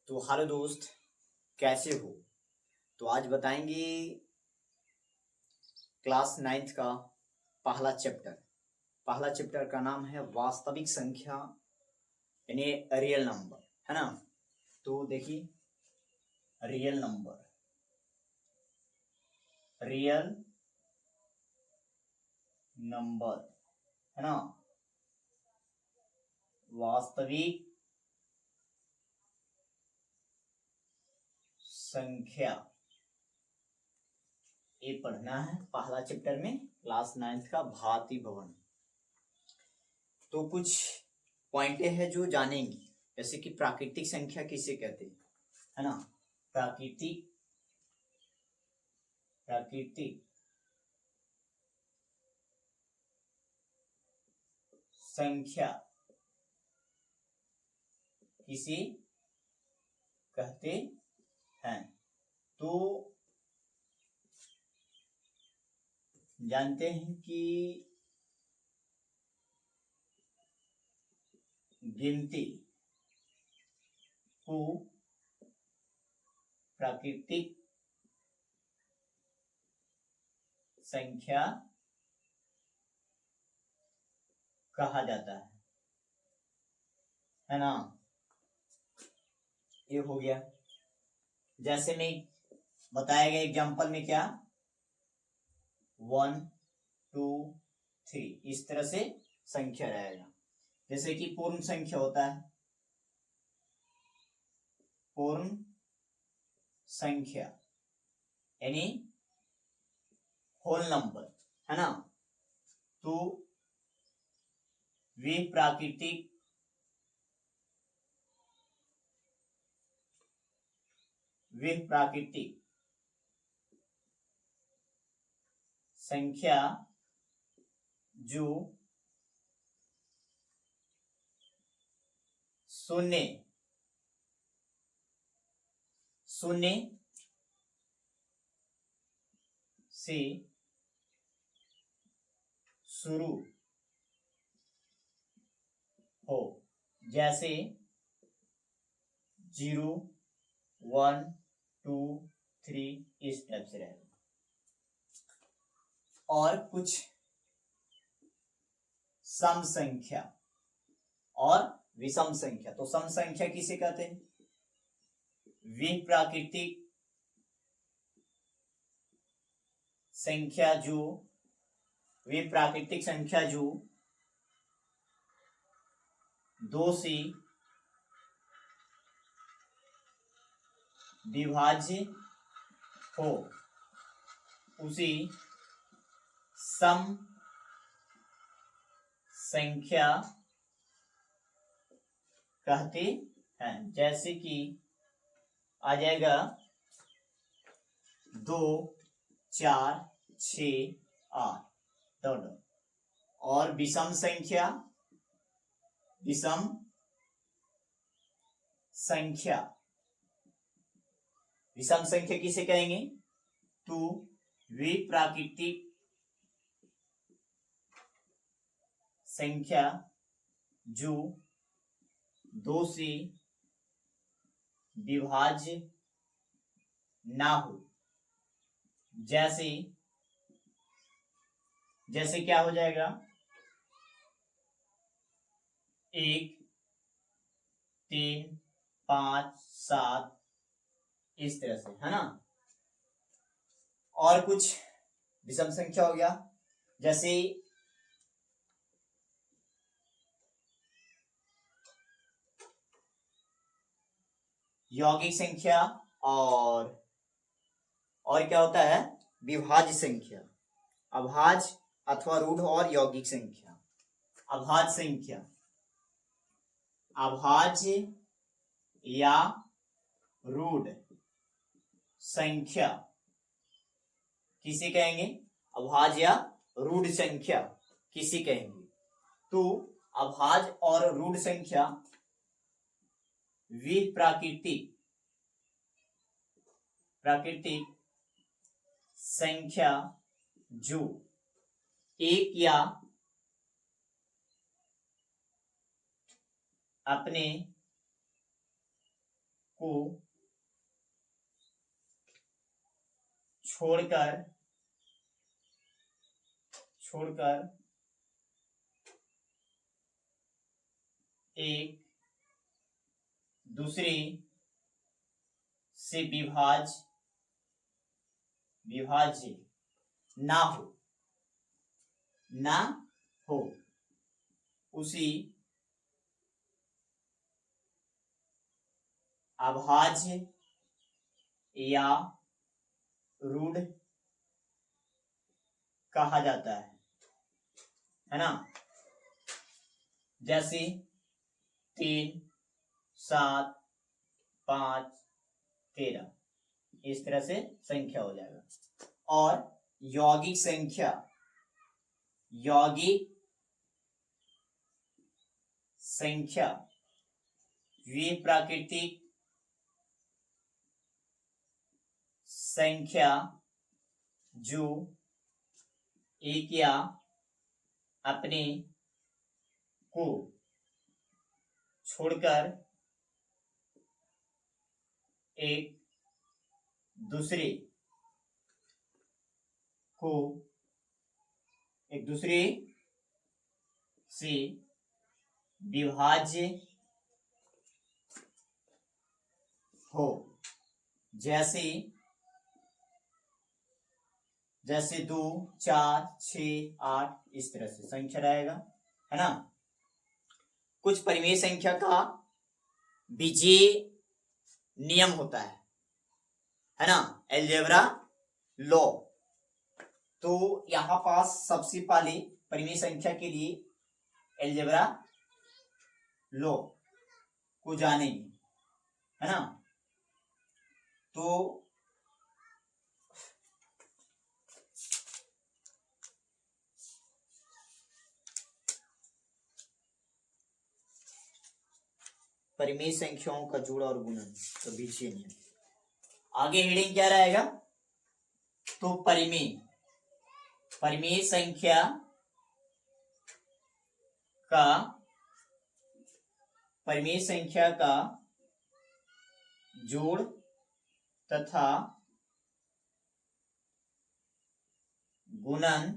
तो हेलो दोस्त, कैसे हो। तो आज बताएंगे क्लास 9th का पहला चैप्टर। पहला चैप्टर का नाम है वास्तविक संख्या यानी रियल नंबर, है ना। तो देखिए, रियल नंबर, रियल नंबर, है ना, वास्तविक संख्या, ये पढ़ना है पहला चैप्टर में क्लास 9th का भांति भवन। तो कुछ पॉइंटें हैं जो जानेंगे, जैसे कि प्राकृतिक संख्या किसे कहते हैं, है ना। प्राकृतिक प्राकृतिक संख्या किसे कहते हैं, तो जानते हैं कि गिनती को प्राकृतिक संख्या कहा जाता है ना। ये हो गया। जैसे में बताया गया एग्जांपल में क्या 1 2 3 इस तरह से संख्या रहेगा। जैसे कि पूर्ण संख्या होता है, पूर्ण संख्या यानी होल नंबर, है ना। तो वे प्राकृतिक संख्या जो शून्य से शुरू हो, जैसे 0 1 2 3 इस टाइप से रहेगा। और कुछ सम संख्या और विषम संख्या। तो सम संख्या किसे कहते हैं, वे प्राकृतिक संख्या जो 2 से विभाज्य हो उसी सम संख्या कहते हैं। जैसे कि आ जाएगा 2 4 6 8 दोनों। और विषम संख्या किसे कहेंगे, तो वे प्राकृतिक संख्या जो 2 से विभाज्य ना हो। जैसे क्या हो जाएगा 1 3 5 7 इस तरह से, है ना। और कुछ विषम संख्या हो गया, जैसे यौगिक संख्या और क्या होता है विभाज्य संख्या, अभाज्य अथवा रूढ़ और यौगिक संख्या। अभाज्य या रूढ़ संख्या किसे कहेंगे, अभाज्य या रूढ़ संख्या किसे कहेंगे। तो अभाज्य और रूढ़ संख्या वे प्राकृतिक संख्या जो एक या अपने को छोड़कर एक दूसरे से विभाज्य ना हो उसी अभाज्य या रूढ़ कहा जाता है ना। जैसे 3, 7, 5, 13 इस तरह से संख्या हो जाएगा। और यौगिक संख्या वे प्राकृतिक संख्या जो एक या अपने को छोड़कर एक दूसरे से विभाज्य हो। जैसे 2, 4, 6, 8 इस तरह से संख्या रहेगा, है ना। कुछ परिमेय संख्या का बीजीय नियम होता है ना, अलजेब्रा लॉ। तो यहां पास सबसे पहले परिमेय संख्या के लिए अलजेब्रा लॉ को जानेंगे, है ना। तो परिमेय संख्याओं का जोड़ और गुणन तो बीजीय नियम। आगे हेडिंग क्या रहेगा, तो परिमेय संख्या का जोड़ तथा गुणन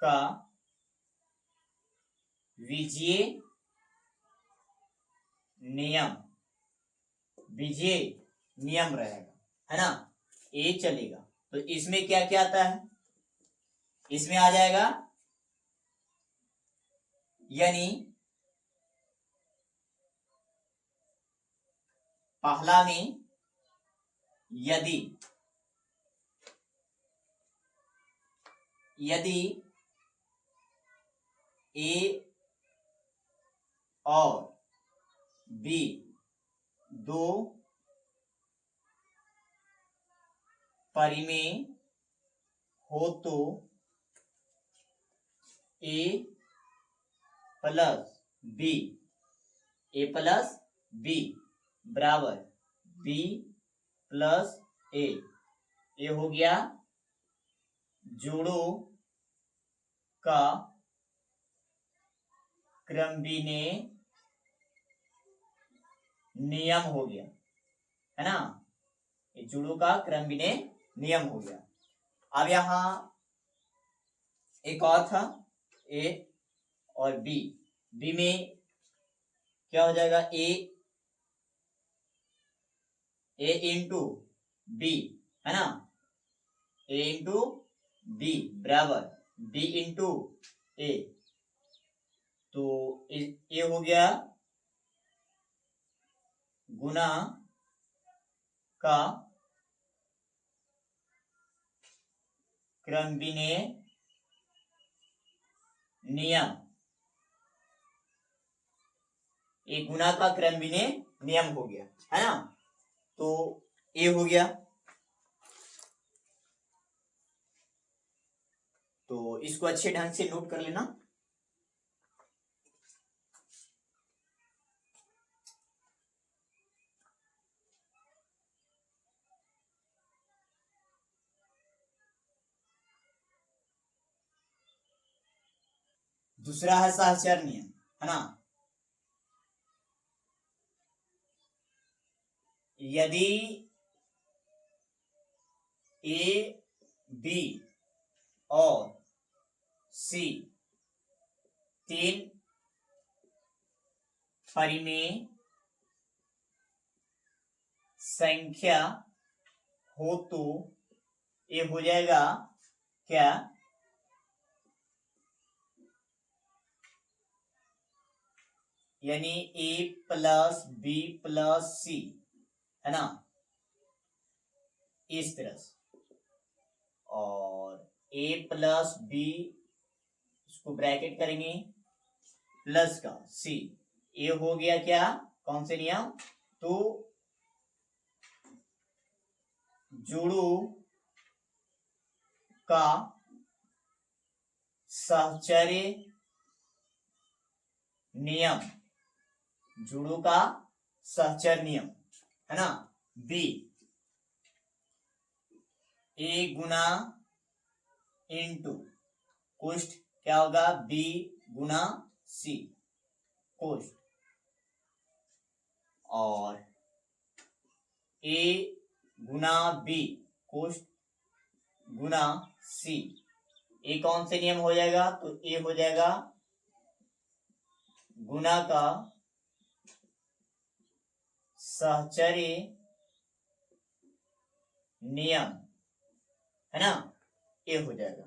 का बीजीय नियम रहेगा, है ना। ये चलेगा। तो इसमें क्या क्या आता है, इसमें आ जाएगा यानी पहला में यदि ए और बी दो परिमेय हो तो ए प्लस बी बराबर बी प्लस ए। ये हो गया जोड़ों का क्रमविन्याय नियम हो गया, है ना। ये जोड़ों का क्रमविन्याय नियम हो गया। अब यहां एक और था ए और बी में क्या हो जाएगा, ए इंटू बी, है ना। ए इंटू बी बराबर बी इंटू ए। तो ये हो गया गुना का क्रमविन्याय नियम। ये गुना का क्रमविन्याय नियम हो गया, है ना। तो ये हो गया। तो इसको अच्छे ढंग से नोट कर लेना। दूसरा है सहचर नियम, है ना। यदि ए, बी और सी तीन परिमेय संख्या हो तो ये हो जाएगा क्या? यानी ए प्लस बी प्लस सी, है ना, इस तरह से। और ए प्लस बी, इसको ब्रैकेट करेंगे, प्लस का सी, ये हो गया क्या? कौन से नियम? तो जुड़ों का सहचर्य नियम, जुड़ों का सहचर्य नियम, है ना। बी, ए गुना इंटू कोष्ट क्या होगा? बी गुना सी कोष्ट, और ए गुना बी कोष्ट गुना सी, ये कौन से नियम हो जाएगा? तो ये हो जाएगा गुना का सहचर्य नियम, है ना, ये हो जाएगा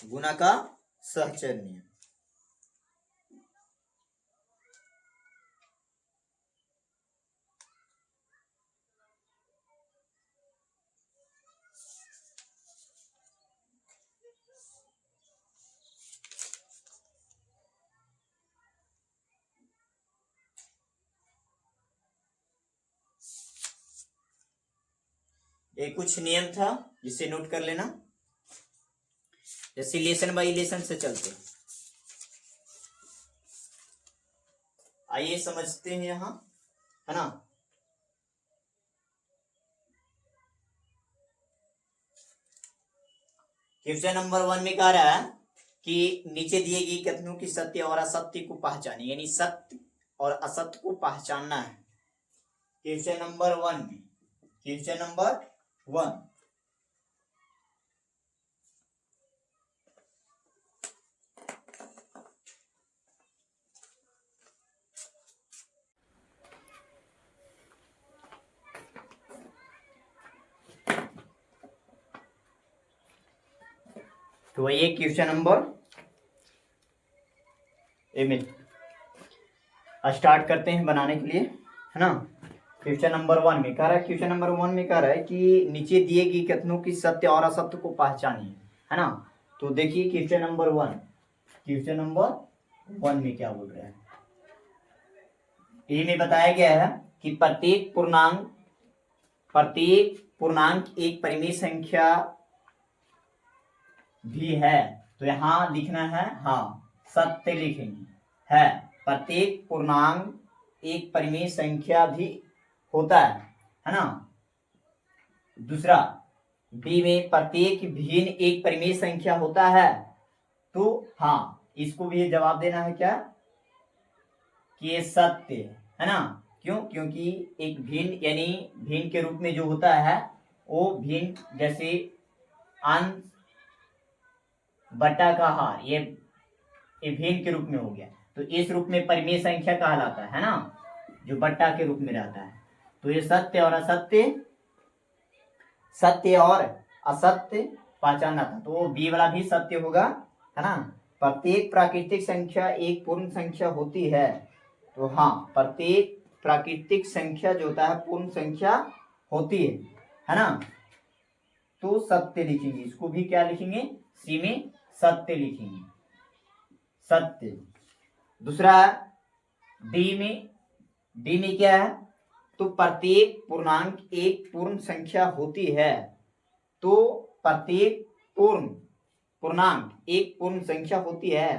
गुना का सहचर्य नियम। ये कुछ नियम था जिसे नोट कर लेना। जैसे इलेशन बाय इलेशन से चलते, आइए समझते हैं यहां, है ना। क्वेश्चन नंबर 1 में कह रहा है कि नीचे दिए गए कथनों की सत्य और असत्य को पहचाने, यानी सत्य और असत्य को पहचानना है। क्वेश्चन नंबर 1 में, क्वेश्चन नंबर 1, तो ये क्वेश्चन नंबर ए में स्टार्ट करते हैं बनाने के लिए, है ना। क्वेश्चन नंबर 1 में कह रहा है, क्वेश्चन नंबर 1 में कह रहा है कि नीचे दिए गए कथनों की सत्य और असत्य को पहचानिए, है ना। तो देखिए क्वेश्चन नंबर 1, क्वेश्चन नंबर 1 में क्या बोल रहे हैं। ए में बताया गया है कि प्रत्येक पूर्णांक एक परिमेय संख्या भी है। तो यहां लिखना है, हाँ सत्य लिखेंगे, है प्रत्येक पूर्णांक एक परिमेय संख्या भी होता है ना। दूसरा बी में प्रत्येक भिन्न एक परिमेय संख्या होता है। तो हाँ, इसको भी जवाब देना है क्या? कि ये सत्य है ना। क्यों? क्योंकि एक भिन्न यानी भिन्न के रूप में जो होता है वो भिन्न, जैसे अंश बटा का हार, ये भिन्न के रूप में हो गया, तो इस रूप में परिमेय संख्या कहलाता है ना, जो बट्टा के रूप में रहता है। तो ये सत्य और असत्य, सत्य और असत्य पहचानना था, तो बी वाला भी सत्य होगा, है ना। प्रत्येक प्राकृतिक संख्या एक पूर्ण संख्या होती है। तो हाँ, प्रत्येक प्राकृतिक संख्या जो होता है पूर्ण संख्या होती है ना। तो सत्य लिखेंगे, इसको भी क्या लिखेंगे? सी में सत्य लिखेंगे, सत्य। दूसरा डी में क्या है? तो प्रत्येक पूर्णांक एक पूर्ण संख्या होती है। तो प्रत्येक पूर्णांक एक पूर्ण संख्या होती है,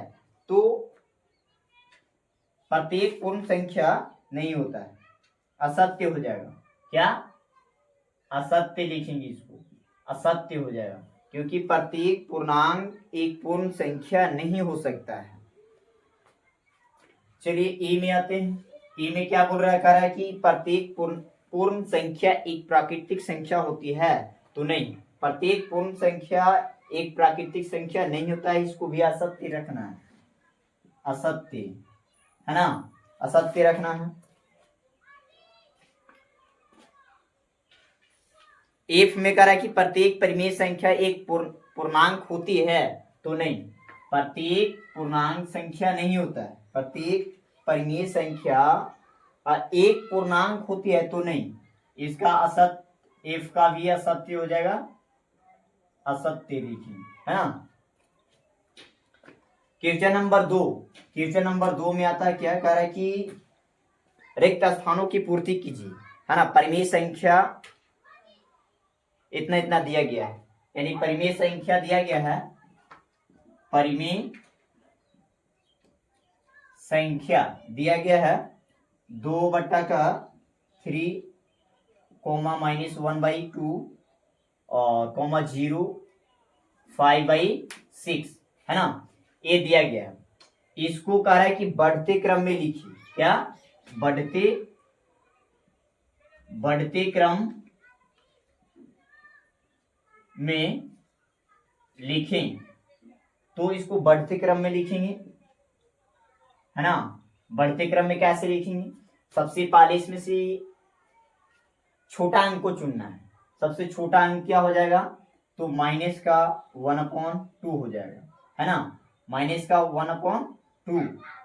तो प्रत्येक पूर्ण संख्या नहीं होता है, असत्य हो जाएगा। क्या? असत्य लिखेंगे, इसको असत्य हो जाएगा, क्योंकि प्रत्येक पूर्णांक एक पूर्ण संख्या नहीं हो सकता है। चलिए ए में आते हैं। ई में क्या बोल रहा है, कह रहा है कि प्रत्येक पूर्ण संख्या एक प्राकृतिक संख्या होती है, तो नहीं, प्रत्येक पूर्ण संख्या एक प्राकृतिक संख्या नहीं होता है, इसको भी असत्य रखना है, असत्य है ना, असत्य रखना है। एफ में कह रहा है कि प्रत्येक परिमेय संख्या एक पूर्णांक होती है, तो नहीं, प्रत्येक पूर्णांक संख्या नहीं होता है, प्रत्येक परिमेय संख्या एक पूर्णांक होती है, तो नहीं, इसका असत्य, एफ का भी असत्य हो जाएगा, असत्य लिखिए, है ना। क्वेश्चन नंबर 2, क्वेश्चन नंबर 2 में आता है क्या, कह रहा है कि रिक्त स्थानों की पूर्ति कीजिए, है ना। परिमेय संख्या इतना इतना दिया गया है, यानी परिमेय संख्या दिया गया है, परिमेय संख्या दिया गया है 2/3 -1/2 और कॉमा 0 5/6, है ना, ये दिया गया है। इसको कह रहा है कि बढ़ते क्रम में लिखिए, क्या, बढ़ते क्रम में लिखें, तो इसको बढ़ते क्रम में लिखेंगे, है ना। बढ़ते क्रम में कैसे लिखेंगे, सबसे पहले इसमें से छोटा अंक को चुनना है, सबसे छोटा अंक क्या हो जाएगा, तो माइनस का 1/2 हो जाएगा, है ना, माइनस का 1/2,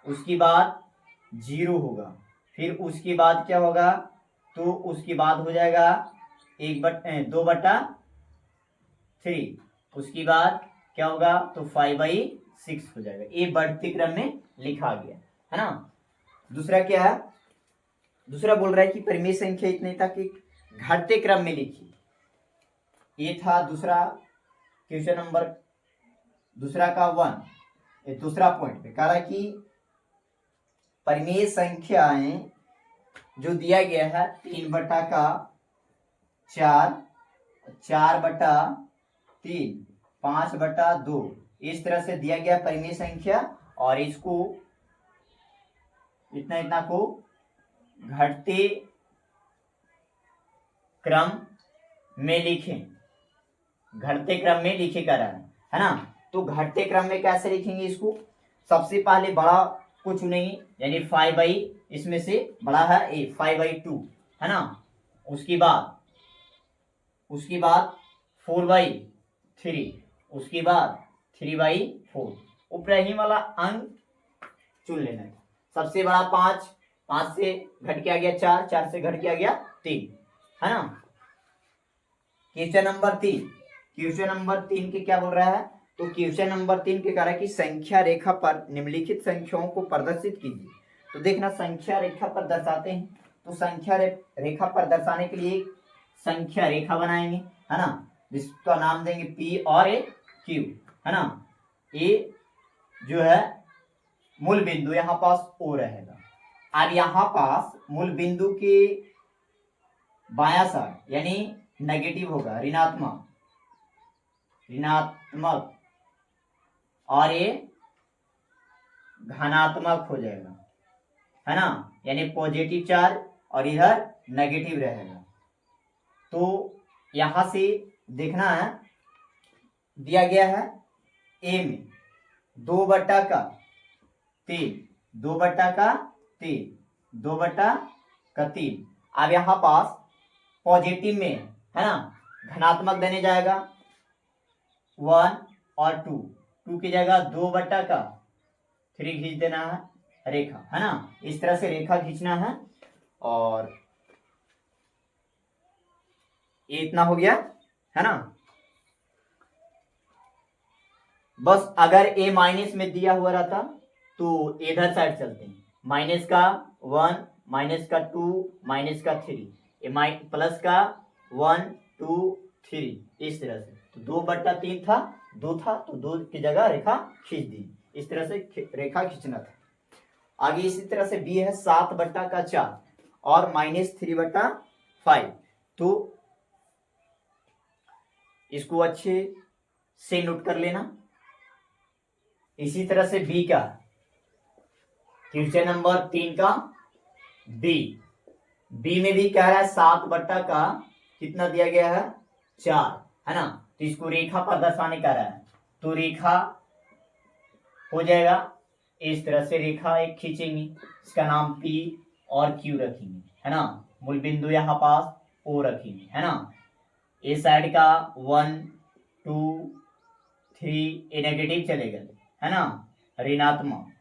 उसके बाद 0 होगा, फिर उसके बाद क्या होगा, तो उसके बाद हो जाएगा 2/3, उसके बाद क्या होगा, तो 5/6 हो जाएगा, ये बढ़ते क्रम में लिखा गया, है ना। दूसरा क्या है, दूसरा बोल रहा है कि परिमेय संख्या इतने तक घटते क्रम में लिखी, ये था दूसरा क्वेश्चन नंबर, दूसरा का 1, ये दूसरा पॉइंट पे कह रहा है कि परिमेय संख्याएं जो दिया गया है 3/4, 4/3, 5/2, इस तरह से दिया गया परिमेय संख्या, और इसको इतना इतना को घटते क्रम में लिखें, घटते क्रम में लिखे कर रहा है ना। तो घटते क्रम में कैसे लिखेंगे इसको, सबसे पहले बड़ा को चुनेंगे, यानी 5 इसमें से बड़ा है ए 5/2, है ना, उसके बाद 4/3, उसके बाद 3/4, ऊपर ही वाला अंक चुन लेना है। सबसे बड़ा 5, 5 से घट के आ गया 4, 4 से घट के आ गया 3, है ना। क्वेश्चन नंबर 3, क्वेश्चन नंबर 3 के क्या बोल रहा है, तो क्वेश्चन नंबर 3 के कह रहा है कि संख्या रेखा पर निम्नलिखित संख्याओं को प्रदर्शित कीजिए। तो देखना, संख्या रेखा पर दर्शाते हैं, तो संख्या रेखा पर दर्शाने के लिए संख्या रेखा बनाएंगे, है ना, जिसका नाम देंगे P और Q, है ना। ए जो है मूल बिंदु यहाँ पास O रहेगा, अब यहाँ पास मूल बिंदु के बायां साइड यानी नेगेटिव होगा, ऋणात्मक, और ये धनात्मक हो जाएगा, है ना, यानी पॉजिटिव चार्ज और इधर नेगेटिव रहेगा। तो यहां से देखना है, दिया गया है ए में 2/3, 2/3, 2/3, अब यहां पास पॉजिटिव में है ना, धनात्मक देने जाएगा 1 और 2 की जगह 2/3 खींच देना है रेखा, है ना, इस तरह से रेखा खींचना है, और ये इतना हो गया, है ना। बस अगर ए माइनस में दिया हुआ रहता तो इधर साइड चलते हैं, माइनस का 1, माइनस का 2, माइनस का 3, प्लस का 1, 2, 3, इस तरह से। तो 2/3 था, 2 था, तो 2 की जगह रेखा खींच दी, इस तरह से रेखा खींचना था। आगे इसी तरह से बी है 7/4 और -3/5, तो इसको अच्छे से नोट कर लेना। इसी तरह से बी का क्वेश्चन नंबर 3 का बी, बी में भी कह रहा है 7 बट्टा का कितना दिया गया है 4, है ना। तो इसको रेखा पर दर्शाने कह रहा है, तो रेखा हो जाएगा इस तरह से, रेखा एक खींचेंगे, इसका नाम पी और क्यू रखेंगे, है ना। मूल बिंदु यहाँ पास ओ रखेंगे, है ना। ए साइड का 1 2 3 ए नेगेटिव चलेगा, है ना, ऋणात्मक,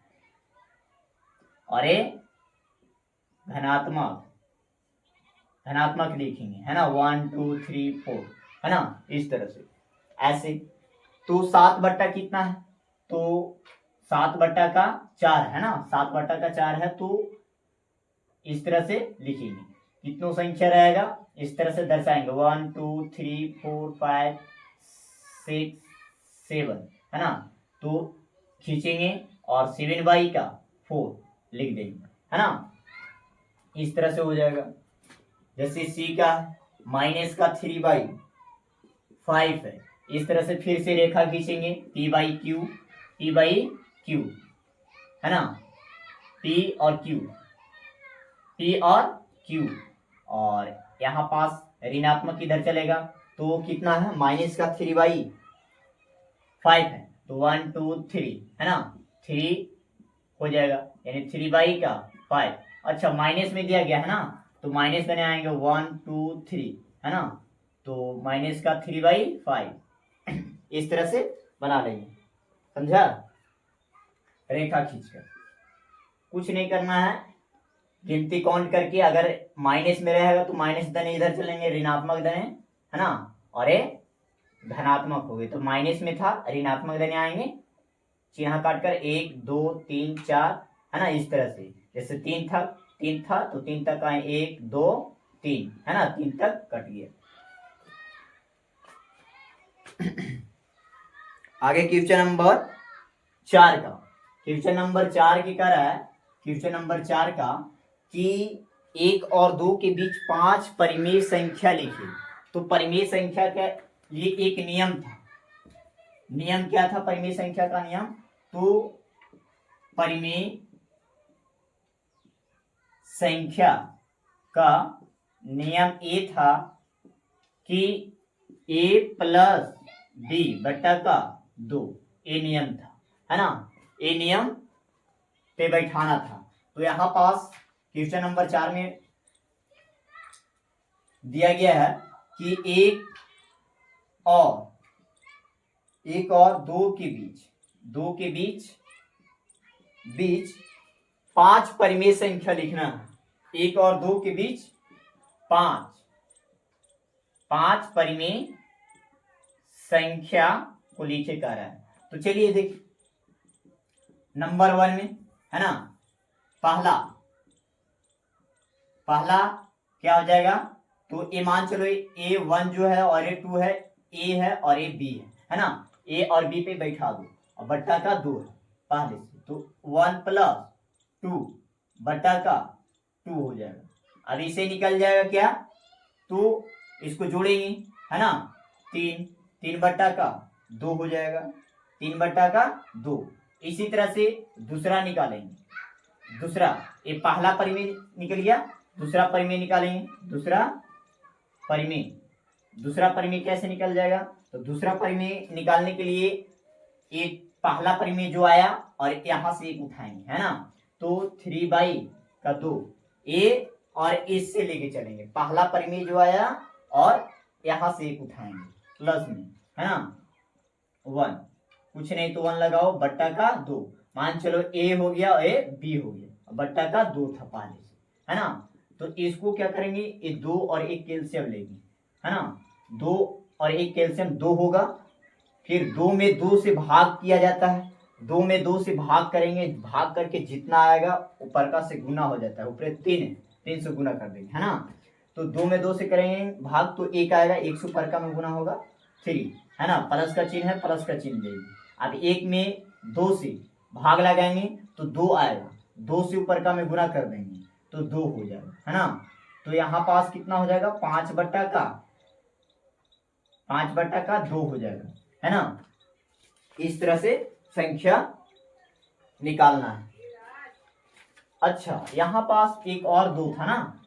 और ए धनात्मक, धनात्मक लिखेंगे, है ना, 1 2 3 4, है ना, इस तरह से ऐसे। तो 7 बट्टा कितना है, तो 7 बट्टा का 4 है ना, 7 बट्टा का 4 है, तो इस तरह से लिखेंगे। कितनों संख्या रहेगा, इस तरह से दर्शाएंगे 1 2 3 4 5 6 7, है ना। तो खींचेंगे और 7/4 लिख देंगे, है ना, इस तरह से हो जाएगा। जैसे सी का -3/5 है, इस तरह से फिर से रेखा खींचेंगे, P/Q, P/Q, है ना, P और Q, P और Q, और यहाँ पास ऋणात्मक इधर चलेगा, तो कितना है -3/5 है, तो 1 2 3, है ना, 3 हो जाएगा, यानी 3/5। अच्छा, माइनस में दिया गया है ना, तो माइनस में आएंगे 1 2 3, है ना, तो -3/5 इस तरह से बना लेंगे, समझा। रेखा खींचकर कुछ नहीं करना है, गिनती काउंट करके, अगर माइनस में रहेगा तो माइनस दने इधर चलेंगे, ऋणात्मक दने, है ना, और ये धनात्मक हो गए, तो माइनस में था, ऋणात्मक दने आएंगे, चिन्ह काटकर 1 2 3 4, है ना, इस तरह से। जैसे 3 था तो 3 तक आए, 1 2 3, है ना, 3 तक कट गया। आगे क्वेश्चन नंबर 4 का, क्वेश्चन नंबर 4 की कह रहा है, क्वेश्चन नंबर 4 का कि 1 और 2 के बीच 5 परिमेय संख्या लिखी। तो परिमेय संख्या के लिए एक नियम था, नियम क्या था परिमेय संख्या का नियम, तो परिमेय संख्या का नियम ये था कि a + b बट्टा का 2, ये नियम था, है ना, ये नियम पे बैठाना था। तो यहां पास क्वेश्चन नंबर 4 में दिया गया है कि 1 और 2 के बीच 5 परिमेय संख्या लिखना है। 1 और 2 के बीच 5 परिमेय संख्या को लिखे कह रहा है। तो चलिए देखिए, नंबर 1 में, है ना, पहला क्या हो जाएगा, तो ए मान चलो A1 जो है और A2 है, A है और A B है ना, A और B पे बैठा दो, और बट्टा का 2 है पहले से, तो 1 + 2 बट्टा का 2 हो जाएगा। अब इसे निकल जाएगा क्या, तो इसको जोड़ेंगे, है ना, 3 बट्टा का 2 हो जाएगा, 3 बट्टा का 2। इसी तरह से दूसरा निकालेंगे, दूसरा, ये पहला परिमेय निकल गया, दूसरा परिमेय निकालेंगे, दूसरा परिमेय कैसे निकल जाएगा, तो दूसरा परिमेय निकालने के लिए एक पहला परिमेय जो आया और यहां से एक उठाएंगे, है ना, तो 3/2 ए और इससे लेके चलेंगे, पहला परिमेय जो आया और यहां से एक उठाएंगे प्लस में, है ना, 1, कुछ नहीं तो 1 लगाओ, बट्टा का 2, मान चलो ए हो गया और ए बी हो गया, बट्टा का 2 था पहले से, है ना। तो इसको क्या करेंगे, ये 2 और 1 कैल्शियम लेंगे, है ना, 2 और 1 कैल्शियम 2 होगा, फिर 2 में 2 से भाग किया जाता है, 2 में 2 से भाग करेंगे, भाग करके जितना आएगा ऊपर का से गुना हो जाता है, ऊपर 3 से गुना कर देंगे, है ना। तो 2 में 2 से करेंगे भाग, तो 1 आएगा, 1 से ऊपर का में गुना होगा 3, है ना, प्लस का चिन्ह है, प्लस का चिन्ह देंगे। अब 1 में 2 से भाग लगाएंगे तो 2 आएगा, 2 से ऊपर का में गुना कर देंगे तो 2 हो जाएगा, है ना। तो यहाँ पास कितना हो जाएगा, 5 बट्टा का 2 हो जाएगा, है ना। इस तरह से संख्या निकालना है। अच्छा यहाँ पास एक और 2 था ना,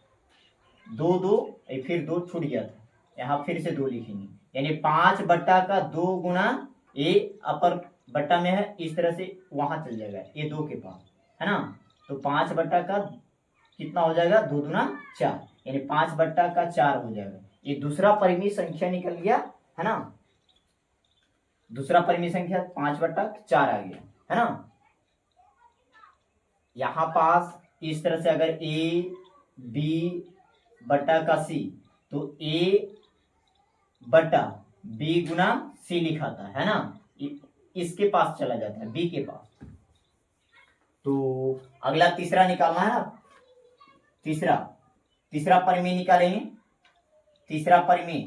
2 2 फिर 2 छूट गया था, यहाँ फिर से 2 लिखेंगे, यानी 5/2 गुना ए अपर बट्टा में है, इस तरह से वहां चल जाएगा ये 2 के पास, है ना। तो 5 बट्टा का कितना हो जाएगा, 2 दूना 4, यानी 5/4 हो जाएगा। ये दूसरा परिमेय संख्या निकल गया, है ना। दूसरा परिमेय संख्या 5/4 आ गया, है ना। यहां पास इस तरह से अगर ए बी बट्टा का सी, तो ए बट्टा बी गुना सी लिखा था, है ना। इसके पास चला जाता है, बी के पास। तो अगला तीसरा निकालना है ना, तीसरा परिमेय निकालेंगे। तीसरा परिमेय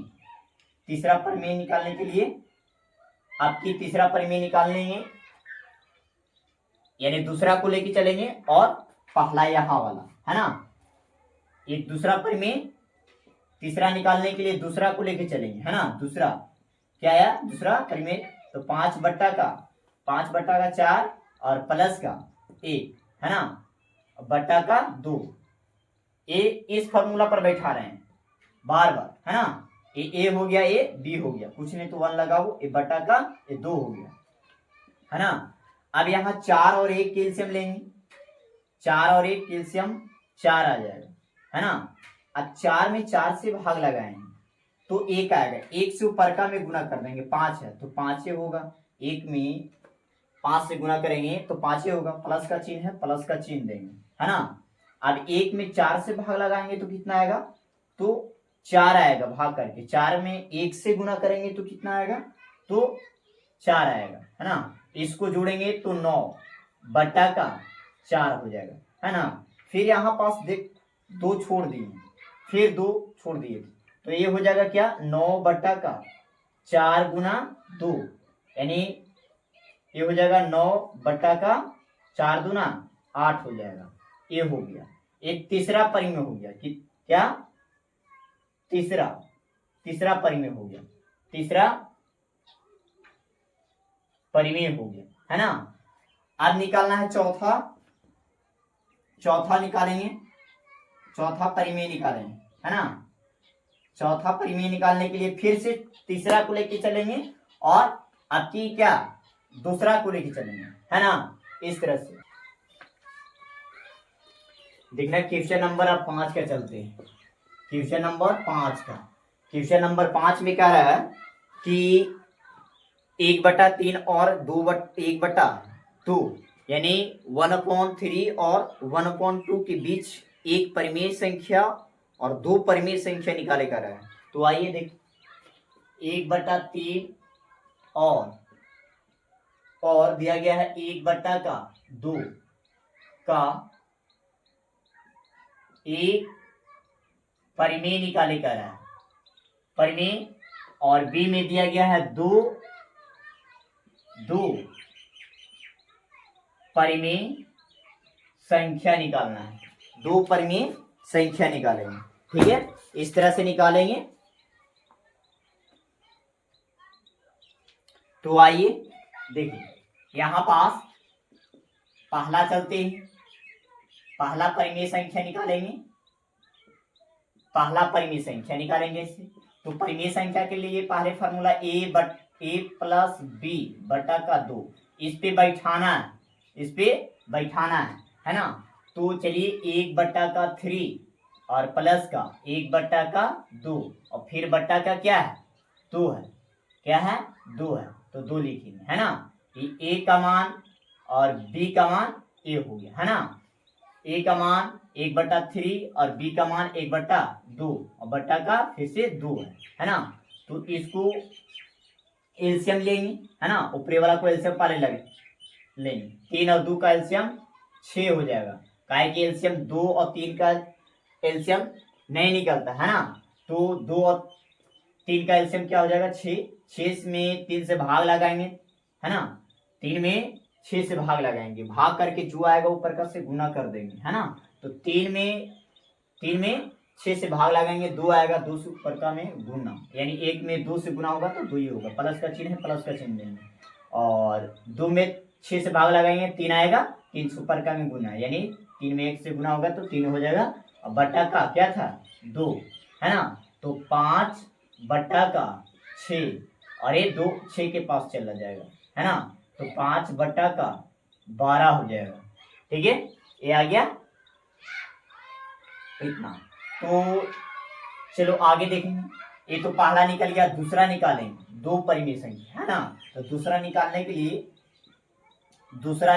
निकालने के लिए आपकी तीसरा परिमेय निकाल लेंगे, यानी दूसरा को लेके चलेंगे और पहला यहाँ वाला, है ना। एक दूसरा परिमेय, तीसरा निकालने के लिए दूसरा को लेके चलेंगे, है ना। दूसरा क्या आया, दूसरा परिमेय, तो 5/4 और प्लस का 1, है ना, बट्टा का 2। ए इस फॉर्मूला पर बैठा रहे हैं बार बार, है ना। ए हो गया, ए बी हो गया, कुछ नहीं तो 1 लगाओ, ए बट्टा का ए 2 हो गया, है ना। अब यहाँ 4 और 1 कैल्शियम लेंगे, 4 और 1 कैल्शियम 4 आ जाएगा, है ना। अब 4 में 4 से भाग लगाएंगे तो 1 आएगा, 1 से ऊपर का में गुना कर देंगे, 5 है तो 5 होगा, 1 में 5 से गुना करेंगे तो 5 होगा, प्लस का चिन्ह है, प्लस का चिन्ह देंगे, है ना। अब 1 में 4 से भाग लगाएंगे तो कितना आएगा, तो 4 आएगा भाग करके, 4 में 1 से गुना करेंगे तो कितना आएगा, तो 4 आएगा, है ना। इसको जोड़ेंगे तो 9/4 हो जाएगा, है ना। फिर यहाँ पास देख 2 छोड़ दिए, फिर 2 छोड़ दिए, तो ये हो जाएगा क्या, 9/4 गुना 2, यानी ये हो जाएगा 9/4 दूना 8 हो जाएगा, ये हो गया। एक तीसरा परिमेय हो गया कि क्या, तीसरा परिमेय हो गया, तीसरा परिमेय हो गया, है ना। अब निकालना है चौथा निकालेंगे, चौथा परिमेय निकालेंगे, है ना। चौथा परिमेय निकालने के लिए फिर से तीसरा को लेके चलेंगे और आपकी क्या, दूसरा को लेके चलेंगे, है ना। इस तरह से देखना क्वेश्चन नंबर अब 5 का चलते हैं। क्वेश्चन नंबर 5 का, क्वेश्चन नंबर 5 में कह रहा है कि 1/3 और 1/2, यानी 1/3 और 1/2 के बीच एक परिमेय संख्या और 2 परिमेय संख्या निकाले कर रहा है। तो आइए देख, 1/3 और दिया गया है 1/2 का एक परिमेय निकाले कर रहा है, परिमेय, और बी में दिया गया है 2 परिमेय संख्या निकालना है, 2 परिमेय संख्या निकालेंगे, ठीक है। इस तरह से निकालेंगे। तो आइए देखिए, यहां पास पहला चलते हैं, पहला परिमेय संख्या निकालेंगे, इससे। तो परिमेय संख्या के लिए पहले फॉर्मूला a प्लस बी बटा का 2, इस पे बैठाना है ना। तो चलिए 1/3 और प्लस का 1/2 और फिर बट्टा का क्या है, 2 है, क्या है, 2 है, तो 2 लिखेंगे, है ना। ए का मान और बी का मान ए हो गया, है ना। ए का मान 1/3 और बी का मान 1/2 और बट्टा का फिर से 2 है ना। तो इसको एलसीएम लेंगे, है ना, ऊपरी वाला को एलसीएम पहले लेंगे, 3 और 2 का एलसीएम 6 हो जाएगा, काहे कि एलसीएम 2 और 3 का एलसीएम नहीं निकलता, है ना। तो 2 और 3 का एलसीएम क्या हो जाएगा, 6 में 3 से भाग लगाएंगे, है ना, 3 में 6 से भाग लगाएंगे, भाग करके जो आएगा ऊपर का से गुना कर देंगे, है ना। तो 3 में 6 से भाग लगाएंगे, 2 आएगा, 2 से ऊपर का में गुना, यानी 1 में 2 से गुना होगा तो 2 ही होगा, प्लस का चिन्ह है, प्लस का चिन्ह देंगे, और 2 में 6 से भाग लगाएंगे 3 आएगा, 3 से ऊपर का में गुना, यानी 3 में 1 से गुना होगा तो 3 हो जाएगा, और बट्टा का क्या था 2, है ना। तो 5 बट्टा का 6, और ये 2 6 के पास चला जाएगा, है ना। तो 5 बट्टा का 12 हो जाएगा। ठीक है, ये आ गया इतना। तो चलो आगे देखेंगे। ये तो पहला निकल गया, दूसरा निकालेंगे। 2 परिमेय संख्या, है ना। तो दूसरा निकालने के लिए दूसरा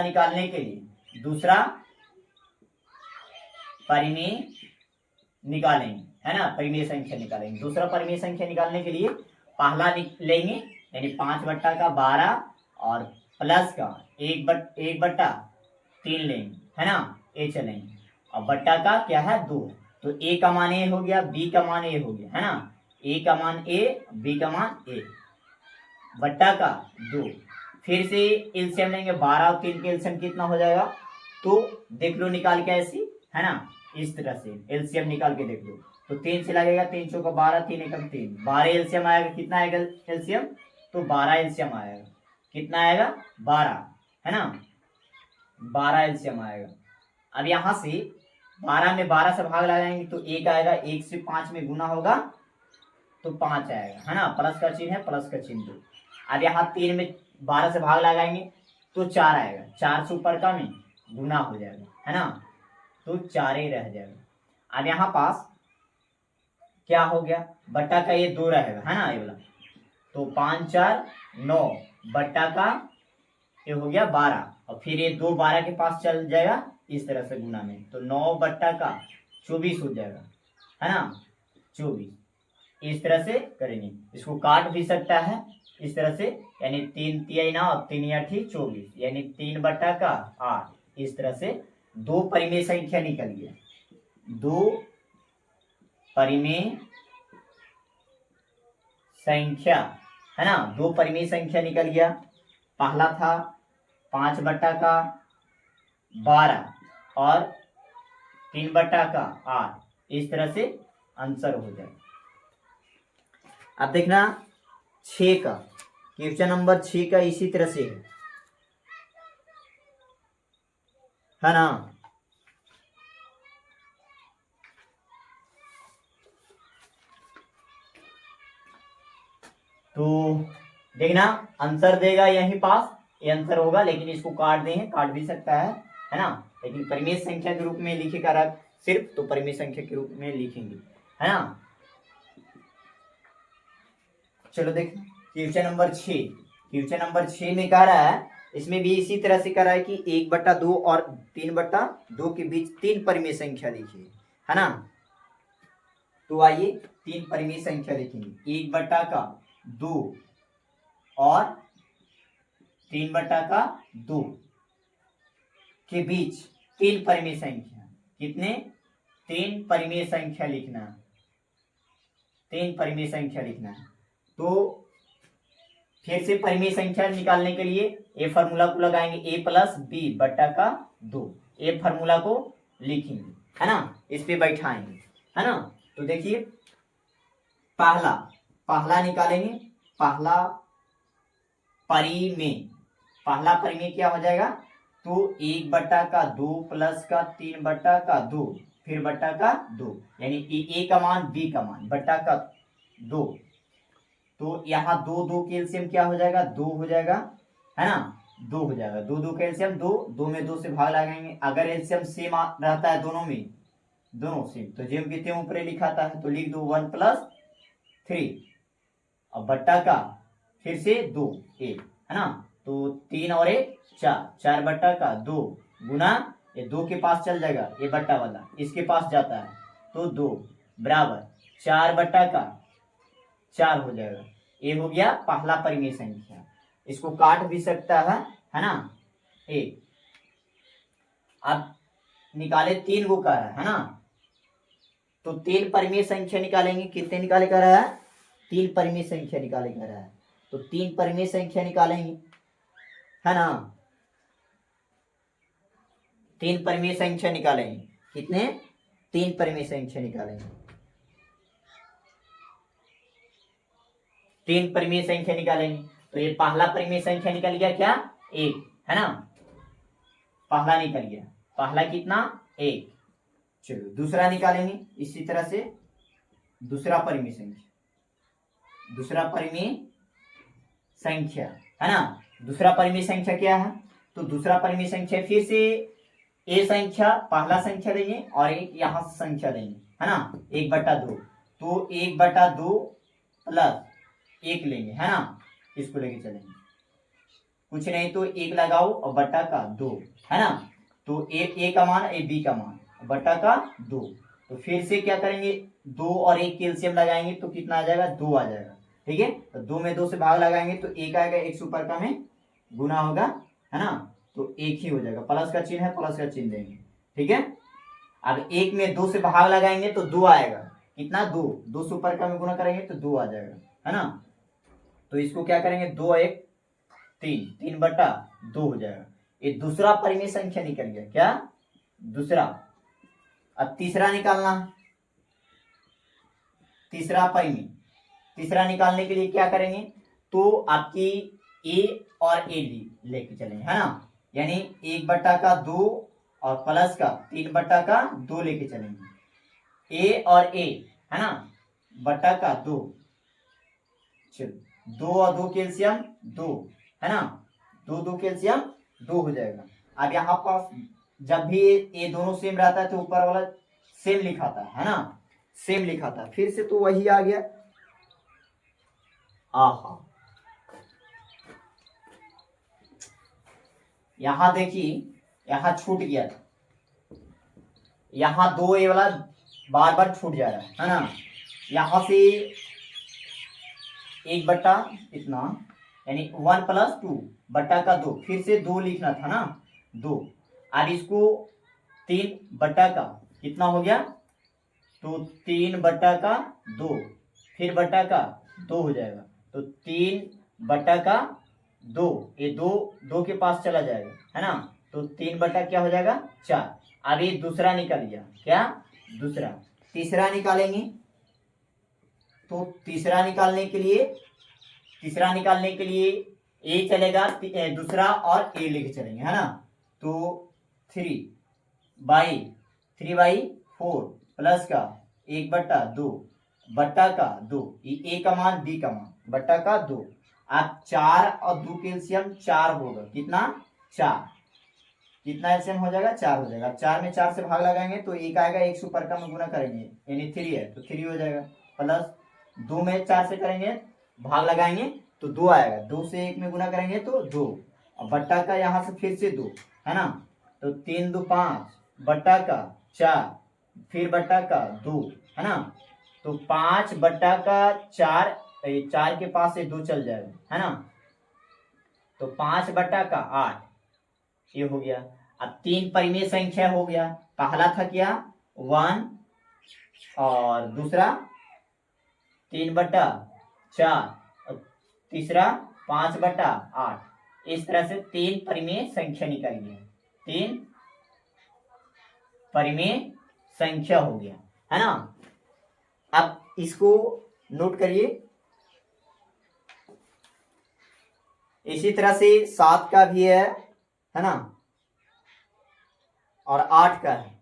परिमेय निकालेंगे, है ना। परिमेय संख्या निकालेंगे। दूसरा परिमेय संख्या निकालने के लिए पहला लेंगे, यानी 5 बट्टा का 12 और प्लस का 1 बट्टा 3 लेंगे, है ना। ए चलेंगे, और बट्टा का क्या है 2। तो ए का मान ए हो गया, बी का मान ए हो गया, है ना। ए का मान ए, बी का मान ए, बट्टा का 2। फिर से एलसीएम लेंगे, 12 और 3 के एलसीएम कितना हो जाएगा, तो देख लो निकाल के ऐसी, है ना। इस तरह से एलसीएम निकाल के देख लो। तो 3 से लगेगा, 3 चौका 12, 3 एकम 3, 12 एलसीएम आएगा। कितना आएगा एलसीएम, तो 12 एलसीएम आएगा। कितना आएगा 12, है ना, 12 एलसीएम आएगा। अब यहाँ से 12 में 12 से भाग लगाएंगे तो 1 आएगा, 1 से 5 में गुना होगा तो 5 आएगा, है ना। प्लस का चिन्ह है, प्लस का चिन्ह दो। अब यहाँ 3 में 12 से भाग लगाएंगे तो 4 आएगा, 4 से ऊपर का में गुना हो जाएगा, है ना। तो 4 ही रह जाएगा। अब यहाँ पास क्या हो गया, बट्टा का ये 2 रहेगा, है ना, ये वाला। तो 5 4 9, बट्टा का ये हो गया 12, और फिर ये 2 12 के पास चल जाएगा इस तरह से गुना में, तो 9 बट्टा का 24 हो जाएगा, है ना, 24। इस तरह से करेंगे। इसको काट भी सकता है इस तरह से, यानी 3 तिया 9 और 3 8 24, यानी 3 बट्टा का 8। इस तरह से 2 परिमेय संख्या निकल गया, 2 परिमेय संख्या, है ना। 2 परिमेय संख्या निकल गया। पहला था 5 बट्टा का 12 और 3 बट्टा का 8। इस तरह से आंसर हो जाए। अब देखना 6 का क्वेश्चन नंबर 6 का इसी तरह से है ना। तो देखना आंसर देगा यहीं पास, ये आंसर होगा, लेकिन इसको काट दें, काट भी सकता है ना। लेकिन परिमेय संख्या के रूप में लिखेगा सिर्फ, तो परिमेय संख्या के रूप में लिखेंगे, है ना। चलो देख क्वेश्चन नंबर 6। क्वेश्चन नंबर 6 में कह रहा है, इसमें भी इसी तरह से कह रहा है कि 1/2 और 3/2 के बीच 3 परिमेय संख्या लिखिए, है ना। तो आइए 3 परिमेय संख्या लिखेंगे। 1/2 और 3/2 के बीच 3 परिमेय संख्या। कितने, 3 परिमेय संख्या लिखना, 3 परिमेय संख्या लिखना है। तो फिर से परिमेय संख्या निकालने के लिए ए फार्मूला को लगाएंगे, a + b/2। ए फार्मूला को लिखेंगे, है ना, इस पे बैठाएंगे, है ना। तो देखिए पहला निकालेंगे, पहला परिमेय क्या हो जाएगा, तो 1/2 प्लस का 3/2 फिर बट्टा का 2, यानी ए का मान बी का मान बट्टा का 2। तो यहाँ 2 के एलसीएम क्या हो जाएगा, 2 हो जाएगा, है ना, 2 हो जाएगा। 2 के एलसीएम 2 में 2 से भाग लगाएंगे। अगर एलसीएम सेम रहता है दोनों सेम, तो जेम कितने ऊपर लिखाता है, तो लिख दो 1 + 3 और बट्टा का फिर से 2 1, है ना। तो 3 और 1 4, 4/2 गुना ये 2 के पास चल जाएगा, ये बट्टा वाला इसके पास जाता है, तो 2 बराबर 4/4 हो जाएगा। ये हो गया पहला परिमेय संख्या। इसको काट भी सकता है ना। एक अब निकाले 3 को कह रहा है ना, तो 3 परिमेय संख्या निकालेंगे। कितने निकाले कह रहा है, 3 परिमेय संख्या निकाले कह रहा है। तो 3 परिमेय संख्या निकालेंगे, है ना, 3 परिमेय संख्या निकालेंगे। कितने, 3 परिमेय संख्या निकालेंगे। 3 परिमेय संख्या निकालेंगे। तो ये पहला परिमेय संख्या निकल गया क्या, 1, है ना, पहला निकल गया। पहला कितना 1। चलो दूसरा निकालेंगे इसी तरह से, दूसरा परिमेय संख्या, दूसरा परिमेय संख्या है ना। दूसरा परिमेय संख्या क्या है, तो दूसरा परिमेय संख्या फिर से ए संख्या पहला संख्या देंगे और एक यहां से संख्या देंगे है ना, 1/2। तो 1/2 प्लस 1 लेंगे है ना, इसको लेके चलेंगे, कुछ नहीं तो 1 लगाओ और बट्टा का 2 है ना। तो ए का मान, ए बी का मान, बट्टा का 2। तो फिर से क्या करेंगे, 2 और 1 कैल्सियम लगाएंगे तो कितना आ जाएगा, 2 आ जाएगा। ठीक है, तो 2 में 2 से भाग लगाएंगे तो 1 आएगा, 1 से ऊपर का में गुना होगा है ना, तो 1 ही हो जाएगा। प्लस का चिन्ह है, प्लस का चिन्ह देंगे। ठीक है, अब 1 में 2 से भाग लगाएंगे तो 2 आएगा, कितना, 2, 2 से ऊपर का में गुना करेंगे तो 2 आ जाएगा है ना। तो इसको क्या करेंगे, 2 और 1 3, 3/2 हो जाएगा। ये दूसरा परिमेय संख्या निकल गया, क्या, दूसरा। अब तीसरा निकालना, तीसरा परिमेय, तीसरा निकालने के लिए क्या करेंगे, तो आपकी ए और ए लेके चलेंगे है ना, यानी 1/2 और प्लस का 3/2 लेके चलेंगे, ए और ए है ना, बट्टा का 2। चलो 2 और 2 कैल्सियम 2 है ना, 2 कैल्सियम 2 हो जाएगा। अब यहाँ पास जब भी ये दोनों सेम रहता है तो ऊपर वाला सेम लिखाता है ना, सेम लिखाता है, फिर से तो वही आ गया। आहा, यहां देखिए, यहां छूट गया था, यहां 2 ए वाला बार बार छूट जा रहा है ना। यहां से 1 बट्टा इतना, यानी 1 + 2 बट्टा का 2, फिर से 2 लिखना था ना, 2। अब इसको 3/का कितना हो गया, तो 3/2, फिर बट्टा का 2 हो जाएगा, तो 3/2, ये 2 के पास चला जाएगा है ना, तो 3 क्या हो जाएगा, 4। अब ये दूसरा निकल गया, क्या, दूसरा। तीसरा निकालेंगे, तो तीसरा निकालने के लिए ए चलेगा, दूसरा और ए लेके चलेंगे है ना, तो 3/4 प्लस का 1/2 बट्टा का 2, ए का मान बी का मान, बट्टा का 2। अब 4 और 2 कैल्सियम 4 होगा, कितना, 4, कितना एलसीएम हो जाएगा, 4 हो जाएगा। 4 में 4 से भाग लगाएंगे तो 1 आएगा, 1 से ऊपर का में गुना करेंगे यानी 3 है तो 3 हो जाएगा, प्लस 2 में 4 से करेंगे भाग लगाएंगे तो 2 आएगा, 2 से 1 में गुना करेंगे तो 2, और बट्टा का यहाँ से फिर से 2 है ना, तो 3 2 5 बट्टा का 4, फिर बट्टा का 2 है ना, तो 5/4, 4 के पास से 2 चल जाएगा है ना, तो 5/8 ये हो गया। अब 3 परिमेय संख्या हो गया, पहला था क्या, 1 और दूसरा 3/4 और तीसरा 5/8। इस तरह से 3 परिमेय संख्या निकाली है, 3 परिमेय संख्या हो गया है ना। अब इसको नोट करिए, इसी तरह से 7 का भी है ना, और 8 का है।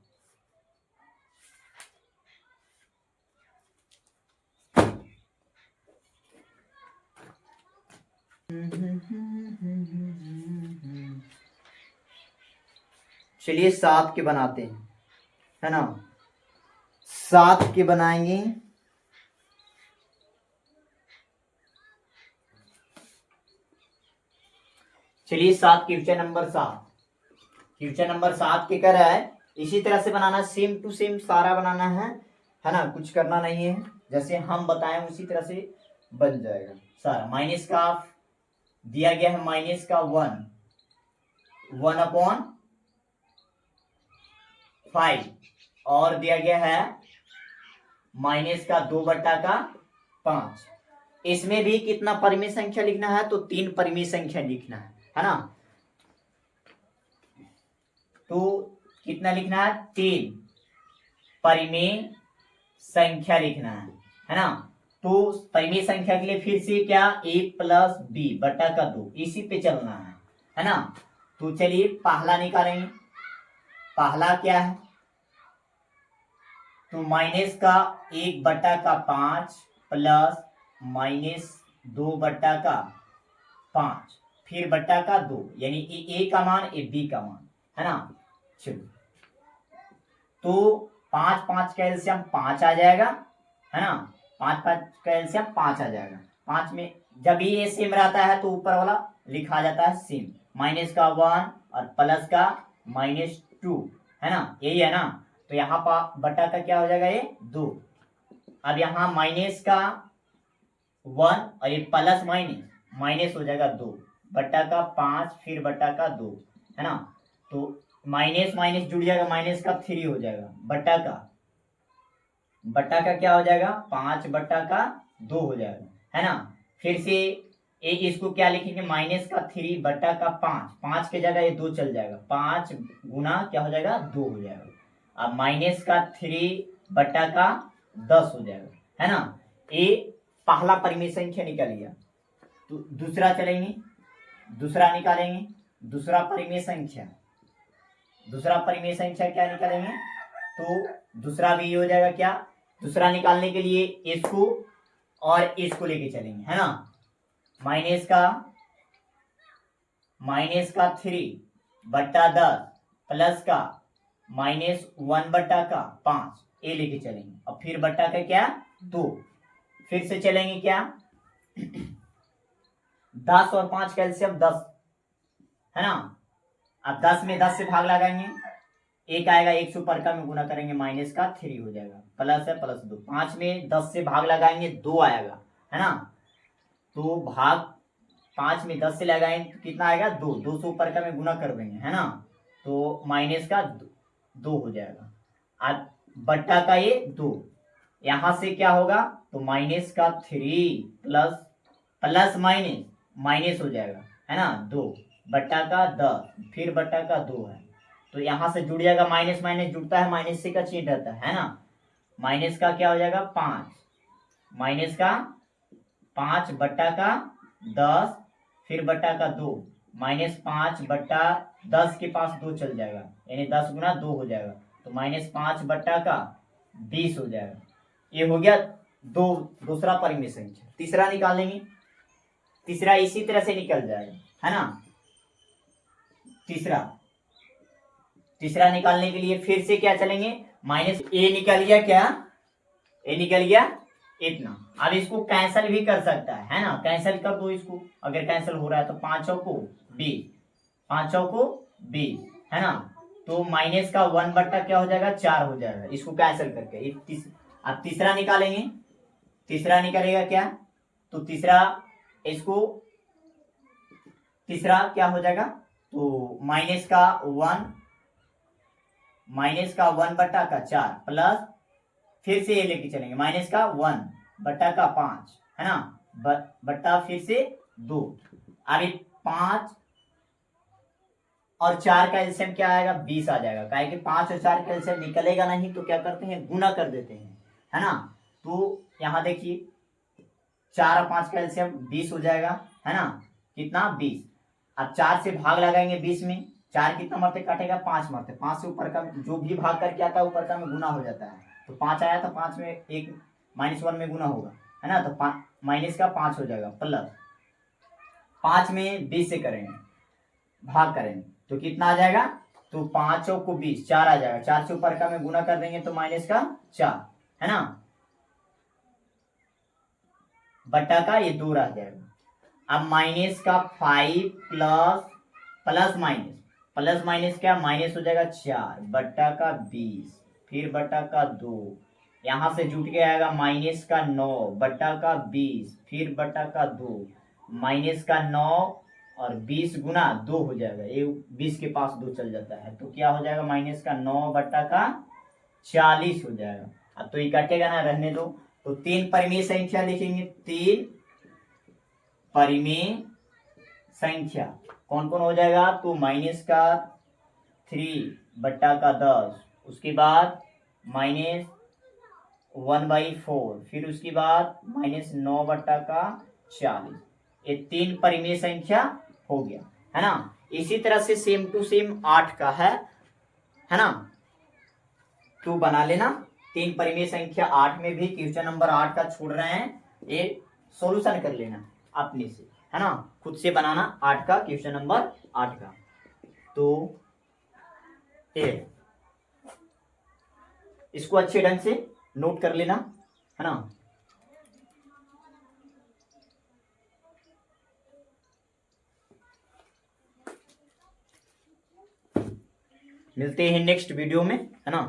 चलिए 7 के बनाते हैं है ना, 7 के बनाएंगे। चलिए 7 क्वेश्चन नंबर 7, क्वेश्चन नंबर 7 के कर रहा है, इसी तरह से बनाना, सेम टू सेम सारा बनाना है ना, कुछ करना नहीं है, जैसे हम बताएं उसी तरह से बन जाएगा सारा। माइनस का दिया गया है, माइनस का 1/5 और दिया गया है माइनस का 2/5। इसमें भी कितना परिमेय संख्या लिखना है, तो 3 परिमेय संख्या लिखना है ना, तो कितना लिखना है, 3 परिमेय संख्या लिखना है ना। तो परिमेय संख्या के लिए फिर से क्या, a + b बटा का 2, इसी पे चलना है ना। तो चलिए पहला निकालेंगे, पहला क्या है, तो माइनस का 1/5 प्लस माइनस 2/5 फिर बट्टा का 2, यानी ए का मान ए बी का मान, है ना। चलो, तो 5 5 का एलसीएम 5 आ जाएगा, है ना। 5 5 का एलसीएम 5 आ जाएगा। 5 में जब ये सेम रहता है तो ऊपर वाला लिखा जाता है सेम, माइनस का 1 और प्लस का -2, है ना, यही है ना। तो यहाँ पर बटा का क्या हो जाएगा, ये 2। अब यहाँ माइनस का 1 और ये प्लस माइनस हो जाएगा 2, बटा का 5 फिर बटा का 2, है ना। तो माइनस माइनस जुड़ जाएगा, माइनस का 3 हो जाएगा, बटा का क्या हो जाएगा, 5/2 हो जाएगा, है ना। फिर से इसको क्या लिखेंगे, माइनस का 3 बटा का 5, 5 के जगह ये 2 चल जाएगा, 5 गुना क्या हो जाएगा, 2 हो जाएगा। अब माइनस का 3 बटा का 10 हो जाएगा, है ना। ये पहला परिमेय संख्या निकल गया। तो दूसरा चलेंगे, दूसरा निकालेंगे, दूसरा परिमेय संख्या क्या निकालेंगे, तो दूसरा भी हो जाएगा क्या, दूसरा निकालने के लिए इसको और इसको लेके चलेंगे, है ना। माइनस का 3/10 प्लस का -1/5 ये लेके चलेंगे, और फिर बट्टा का क्या 2, फिर से चलेंगे क्या 10 और 5 का एलसीएम 10, है ना। अब 10 में 10 से भाग लगाएंगे, एक आएगा, 1 से ऊपर का में गुना करेंगे, माइनस का 3 हो जाएगा, प्लस है प्लस 2। 5 में 10 से भाग लगाएंगे 2 आएगा, है ना। तो भाग 5 में 10 से लगाएंगे तो कितना आएगा, 2 से ऊपर का में गुना कर देंगे, है ना। तो माइनस का 2 हो जाएगा। अब बट्टा का ये 2, यहां से क्या होगा, तो माइनस का 3 प्लस माइनस हो जाएगा, है ना, 2 बट्टा का 10 फिर बट्टा का 2 है। तो यहां से जुड़ जाएगा, माइनस माइनस जुड़ता है, माइनस से का चेंज रहता है ना। माइनस का क्या हो जाएगा 5, माइनस का 5 बट्टा का 10 फिर बट्टा का 2, -5/10 के पास 2 चल जाएगा, यानी 10 गुना 2 हो जाएगा, तो -5/20 हो जाएगा। ये हो गया दूसरा परिमेय संख्या। तीसरा निकालेंगे, तीसरा इसी तरह से निकल जाएगा, है ना। तीसरा निकालने के लिए फिर से क्या चलेंगे, माइनस ए निकल गया, क्या ए निकल गया इतना। अब इसको कैंसिल भी कर सकता है ना, कैंसिल कर दो इसको, अगर कैंसिल हो रहा है तो 5 को 20, है ना। तो माइनस का 1 बट्टा क्या हो जाएगा 4 हो जाएगा, इसको कैंसिल करके। अब तीसरा निकालेंगे, तीसरा निकलेगा क्या, तो तीसरा क्या हो जाएगा, तो माइनस का 1/4 प्लस फिर से ये लेके चलेंगे, माइनस का 1/5, है ना, बट्टा फिर से 2। अभी 5 और 4 का एलसीएम क्या आएगा, 20 आ जाएगा। काहे कि 5 और 4 का एलसीएम निकलेगा नहीं, तो क्या करते हैं, गुना कर देते हैं, है ना। तो यहाँ देखिए 4 और 5 का एलसीएम 20 हो जाएगा, है ना, कितना 20। अब 4 से भाग लगाएंगे 20 में, 4 कितना मरते काटेगा, 5 मरते, 5 से ऊपर का जो भी भाग करके आता है ऊपर का में गुना हो जाता है। तो 5 आया तो 5 में एक -1 में गुना होगा, है ना, तो माइनस का 5 हो जाएगा, प्लस 5 में 20 से करेंगे, भाग करेंगे तो कितना आ जाएगा, तो 5 को 20, 4 आ जाएगा, 4 से ऊपर का में गुना कर देंगे तो माइनस का 4, है ना, बट्टा का ये 2 रह जाएगा। अब माइनस का 5 प्लस माइनस क्या, माइनस हो जाएगा 4 बट्टा का 20 फिर बट्टा का 2, यहां से जुट के आएगा माइनस का 9 बट्टा का 20 फिर बट्टा का 2, माइनस का 9 और 20 गुना 2 हो जाएगा, ये 20 के पास 2 चल जाता है, तो क्या हो जाएगा, माइनस का 9 बट्टा का 40 हो जाएगा। अब तो ये कटेगा ना, रहने दो। तो 3 परिमेय संख्या लिखेंगे, 3 परिमेय संख्या कौन कौन हो जाएगा, तो माइनस का 3 बट्टा का 10, उसके बाद -1/4, फिर उसके बाद -9 बट्टा का 40। ये 3 परिमेय संख्या हो गया, है ना। इसी तरह से सेम टू सेम 8 का है ना, तो बना लेना। तीन परिमेय संख्या 8 में भी क्वेश्चन नंबर 8 का छोड़ रहे हैं, ये सॉल्यूशन कर लेना अपने से, है ना, खुद से बनाना 8 का, क्वेश्चन नंबर 8 का। तो ये इसको अच्छे ढंग से नोट कर लेना, है ना। मिलते हैं नेक्स्ट वीडियो में, है ना।